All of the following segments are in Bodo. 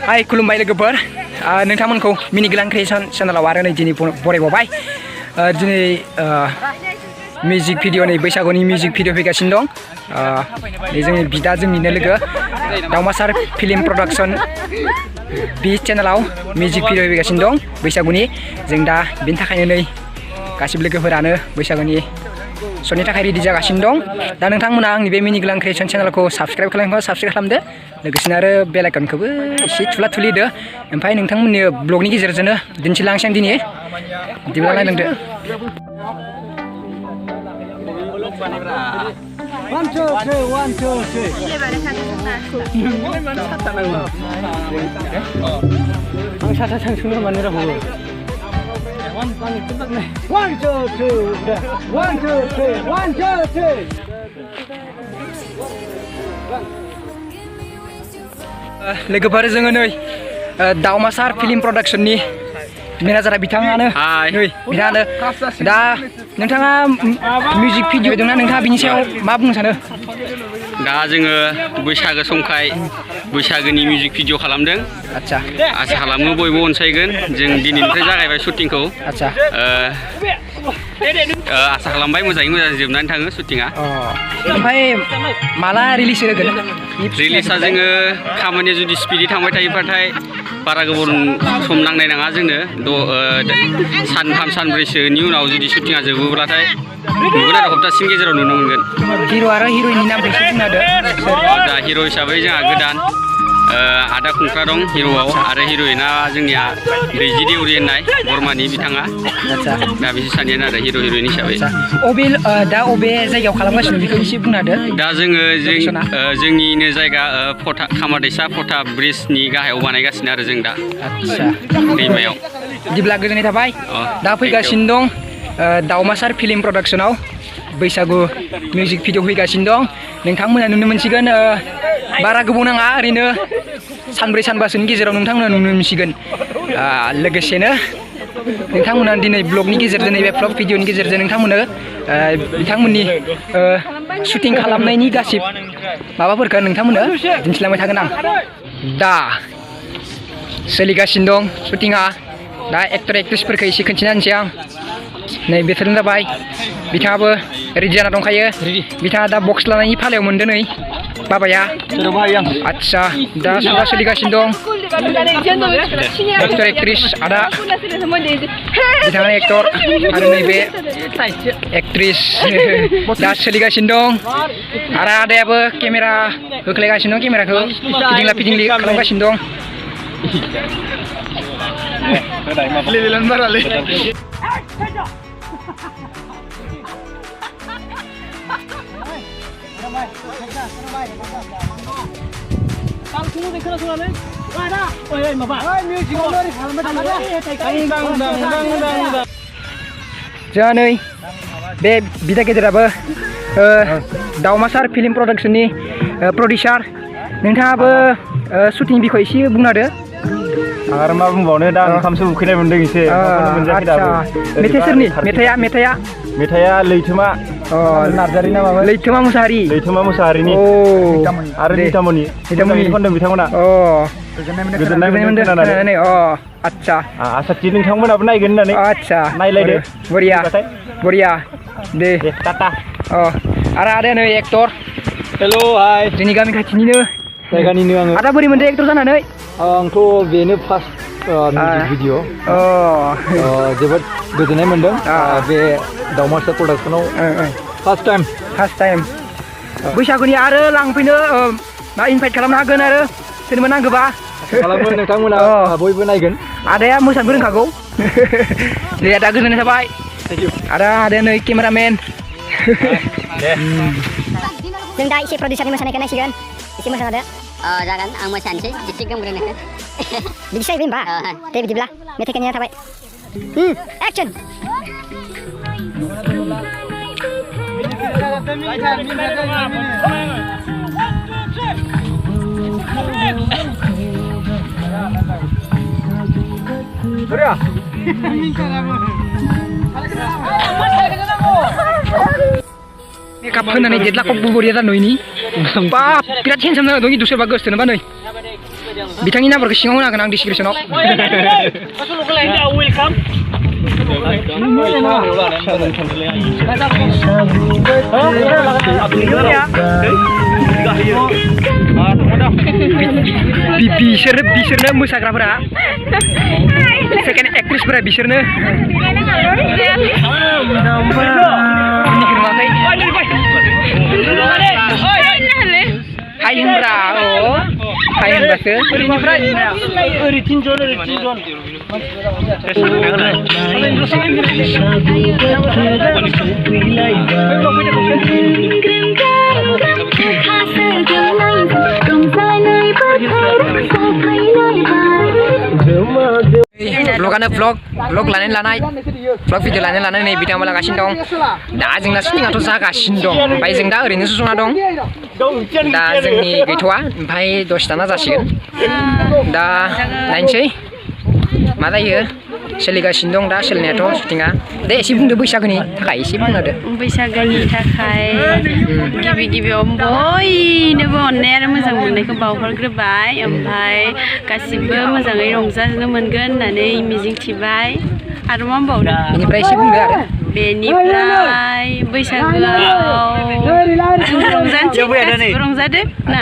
Hai खुलुमबाय लोगोफोर नोंथांमोनखौ मिनि ग्लान क्रिएशन चेनेलाव आरो नै दिनै बरायबावबाय दिनै मिउजिक भिडिअ नै बैसागुनि मिउजिक भिडिअ फैगासिनो दं जोंनि बिदा जोंनिनो लोगो दावमासार फिल्म प्रडाक्शन बि चेनेलाव मिउजिक भिडिअ फैगासिनो दं बैसागुनि जों दा बेनि थाखायनो नै गासिबो लोगोफोरानो बैसागुनि श'नि थाखाय रेडि जागासिनो दं दा नोंथांमोना आंनि बे मिनि ग्लान क्रिएशन चेनेलखौ साबस्क्राइब खालामदो लोगोसेनो आरो बेल आइकनखौबो एसे थुला थुलिदो ओमफ्राय नोंथांमोननि ब्लगनि गेजेरजोंनो दिन्थिलांसै आं दिनै बिदिब्ला नायलांदो आं साथा सांसुनो मानो रावबो 1 2 3 1 2 3 लोगोफोर जोङो नै दावमासार फिल्म प्रडाक्शननि मेनेजारा बिथाङानो नै बिथाङानो दा नोंथाङा मिउजिक भिडिअ दंना नोंथाङा बिनि सायाव मा बुंनो सानो दा जोङो बैसागो समखाय बैसागोनि मिउजिक भिडिअ खालामदों आच्छा आसा खालामो बयबो अनसायगोन जों दिनैनिफ्राय जागायबाय शुटिंखौ आच्छा आसा खालामबाय मोजाङै मोजां जोबनानै थाङो शुटिंआ ओमफ्राय माला रिलिज होगोन रिलिजआ जोङो खामानिया जुदि स्पिडै थांबाय थायोबाथाय बारा गोबाव सम नांनाय नङा जोंनो सानथाम सानब्रैसोनि उनाव जुदि शुटिंआ जोबोब्लाथाय नुगोन आरो हप्तासेनि गेजेराव नुनो मोनगोन हिर' आरो हिर'इननि नामखौ एसे बुंना होदो दा हिर' हिसाबै जोंहा गोदान आदा खुंख्रा दं हिर'आव आरो हिर'इना जोंनिया दैजि देउरि होननाय बरमानि बिथाङा दा बिसोर सानैयानो आरो हिर' हिर'इन हिसाबै दा अबे जायगायाव खालामगासिनो बेखौ एसे बुंना होदो दा जोङो जोंनिनो जायगा खामारदैसा फथा ब्रिजनि गाहायाव बानायगासिनो आरो जों दा दैमायाव बिदिब्ला गोजोननाय थाबाय दा फैगासिनो दं दावमासार फिल्म प्रडाक्शनाव बैसागु मिउजिक भिडिअ फैगासिनो दं नोंथांमोना नुनो मोनसिगोन बारा गोबाव नाङा ओरैनो सानब्रै सानबासोनि गेजेराव नोंथांमोना नुनो मोनसिगोन लोगोसेनो नोंथांमोना दिनै ब्लगनि गेजेरजों नैबे ब्लग भिडिअनि गेजेरजों नोंथांमोननो बिथांमोननि शुटिं खालामनायनि गासिबो माबाफोरखौ नोंथांमोननो दिन्थिलांबाय थागोन आं दा सोलिगासिनो दं शुटिंआ दा एक्टर एक्ट्रेसफोरखौ एसे खोन्थिना होनोसै आं नै बेफोरनो जाबाय बिथाङाबो रेडि जाना दंखायो बिथाङा दा बक्स लानायनि फालायाव मोनदों नै बाबाया आच्छा दा सदा सोलिगासिनो दं एक्टर एक्ट्रेस आदा बिथाङा एक्टर आरो नैबे एक्ट्रेस दा सोलिगासिनो दं आरो आदायाबो केमेरा होख्लायगासिनो दं केमेराखौ फिदिंला खालामगासिनो दं जोंहा नै बे बिदा गेदेराबो दावमासार फिल्म प्रडाक्शननि प्रडिउसार नोंथाङाबो शुटिं बिखौ एसे बुंना होदो आरो मा बुंबावनो दा ओंखामसो उखैनाय मोनदों एसे मोनजायाखै दाबो मेथाइ सोरनि मेथाइआ लैथोमा नार्जारि ना मामोन लैथोमा मुसाहारिनि आरो नितामनि खनदों बिथांमोना गोजोननाय मोनदों खोनानानै आच्छा आसा थि नोंथांमोनाबो नायगोन होननानै आच्छा नायलायदो बरिया दे टाटा आरो आदाया नै एक्टर हेल' हाय जोंनि गामि खाथिनिनो जायगानिनो आङो आदा बोरै मोनदों एक्टर जानानै आंथ' बेनो फार्स्ट मिउजिक भिडिअ जोबोद गोजोननाय मोनदों बे दावमासार प्रडाक्शनाव फार्स्ट टाइम बैसागुनि आरो लांफैनो इनभाइट खालामनो हागोन आरो सोरनोबा नांगौबा खालामो नोंथांमोना बयबो नायगोन आदाया मोसानोबो रोंखागौ दे आदा गोजोननाय थाबाय आदाया नै केमेरामेन जों दा एसे प्रडिउसारनि मोसानायखौ नायसिगोन एसे मोसादो जागोन आं मोसानोसै एसे गोमग्रोनायखौ बिदिसो जाहैबाय होमबा दे बिदिब्ला मेथाइखौ नेना थाबाय एक्सन मेकआप होनानै जेदलाखौ बरिया जानो ini. Pak, pirat handsome na dong itu serba gusto na ba noy. बिथांनि नाम्बारखौ सिङाव होनो हागोन आं डिसक्रिपसनाव बिसोरनो मोसाग्राफोरा सेकेन्ड एक्ट्रेसफोरा बिसोरनो हाय होनब्रा हाय होनबासो vlogano vlog लानाय vlog video लानाय नै बिथांमोना लागासिनो दं दा जोंना शुटिंआथ' जागासिनो दं ओमफ्राय जों दा ओरैनोसो जना दं दा जोंनि गैथ'आ ओमफ्राय दसे थाना जासिगोन दा नायनोसै मा जायो सोलिगासिनो दं दा सोलिनायाथ' शुटिंआ दे एसे बुंदो बैसागोनि थाखाय एसे बुंदो बैसागोनि थाखाय गिबियाव बयनोबो अननाय आरो मोजां मोननायखौ बावहरग्रोबाय ओमफ्राय गासिबो मोजाङै रंजानो मोनगोन होननानै मिजिंथिबाय आरो मा होनबावदों बेनिफ्राय एसे बुंदो आरो बेनिफ्राय बैसागोआव रंजादो ना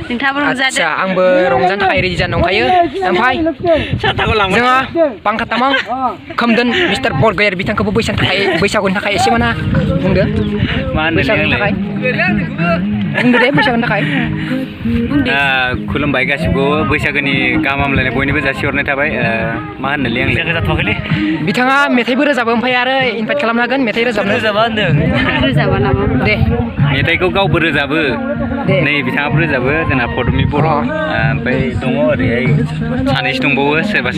नोंथाङाबो रंजादो आंबो रंजानो थाखाय रेडि जाना दंखायो ओमफ्राय जोङो बांखातामां खोमदोन मिस्टार बरगयारि बिथांखौबो बैसागुनि थाखाय एसे माना बुंदो बैसागुनि थाखाय बुंदो दे बैसागुनि थाखाय खुलुमबाय गासिबो बैसागोनि गाहाम हामलायनाय बयनिबो जासिहरनाय थाबाय मा होननोलै आं जाथ'वाखैलै बिथाङा मेथाइबो रोजाबो ओमफ्राय आरो इनभाइट खालामनो हागोन मेथाइ रोजाबनो रोजाबा नामा दे मेथाइखौ गावबो रोजाबो नै बिथाङाबो रोजाबो जोंना पदमि बर' ओमफ्राय दङ ओरैहाय सानैसो दंबावो सोरबा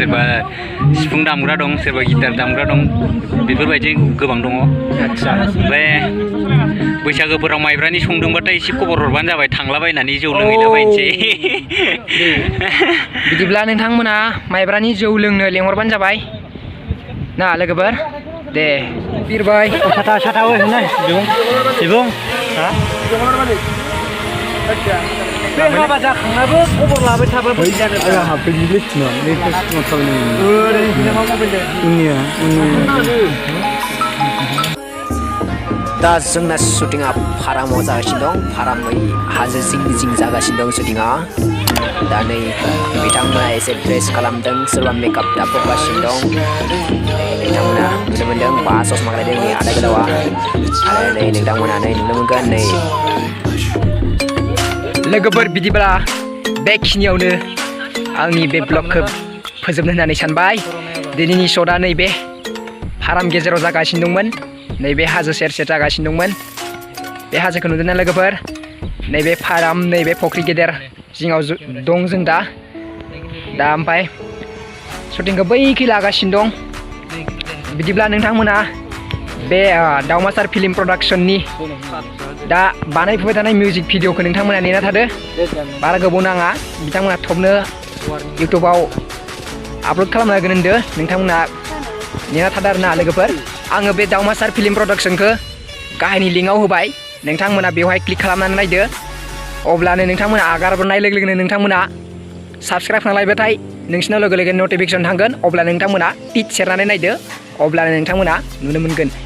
सिफुं दामग्रा दं सोरबा गिटार दामग्रा दं बेफोरबायदि गोबां दङ ओमफ्राय बैसागोफोराव माइब्रानि संदोंबाथाय एसे खबर हरबानो जाबाय थांलाबायनानै जौ लोंहैलाबायनोसै बिदिब्ला नोंथांमोना माइब्रानि जौ लोंनो लेंहरबानो जाबाय ना लोगोफोर दे बिरबाय साथा होनाय सिबुं हा हाबा जाखांनाबो खबर लाबाय थाबा दा जोंना शुटिंआ फारामाव जागासिनो दं फारामै हाजो जिं जागासिनो दं शुटिंआ दा नै बिथांमोना एसे ड्रेस खालामदों सोरबा मेकआप दाफबगासिनो दं बिथांमोना नुनो मोन्दों बा ससमा गानदों नै आदा गोलावा आरो नै नोंथांमोना नै नुनो मोनगोन नै लोगोफोर बिदिब्ला बेखिनियावनो आंनि बे ब्लगखौ फोजोबनो होननानै सानबाय दिनैनि शटआ नैबे फाराम गेजेराव जागासिनो दंमोन नैबे हाजो सेर जागासिनो दंमोन बे हाजोखौ नुदोंना लोगोफोर नैबे फाराम नैबे फख्रि गेदेर जिङाव दं जों दा ओमफ्राय शुटिंखौ बैखै लागासिनो दं बिदिब्ला नोंथांमोना बे दावमासार फिल्म प्रडाक्शननि दा बानायफुबाय थानाय मिउजिक भिडिअखौ नोंथांमोना नेना थादो बारा गोबाव नाङा बिथांमोना थबनो इउटुबाव आपल'ड खालामनो हागोन होनदो नोंथांमोना नेना थादो आरोना लोगोफोर आङो बे दावमासार फिल्म प्रडाक्शनखौ गाहायनि लिंकआव होबाय नोंथांमोना बेवहाय क्लिक खालामनानै नायदो अब्लानो नोंथांमोना आगारनाय लोगो लोगोनो नोंथांमोना साबस्क्राइब खालामलायबाथाय नोंसिनाव लोगो लोगो नटिफिकेसन थांगोन अब्ला नोंथांमोना टिक सेरनानै नायदो अब्लानो नोंथांमोना नुनो मोनगोन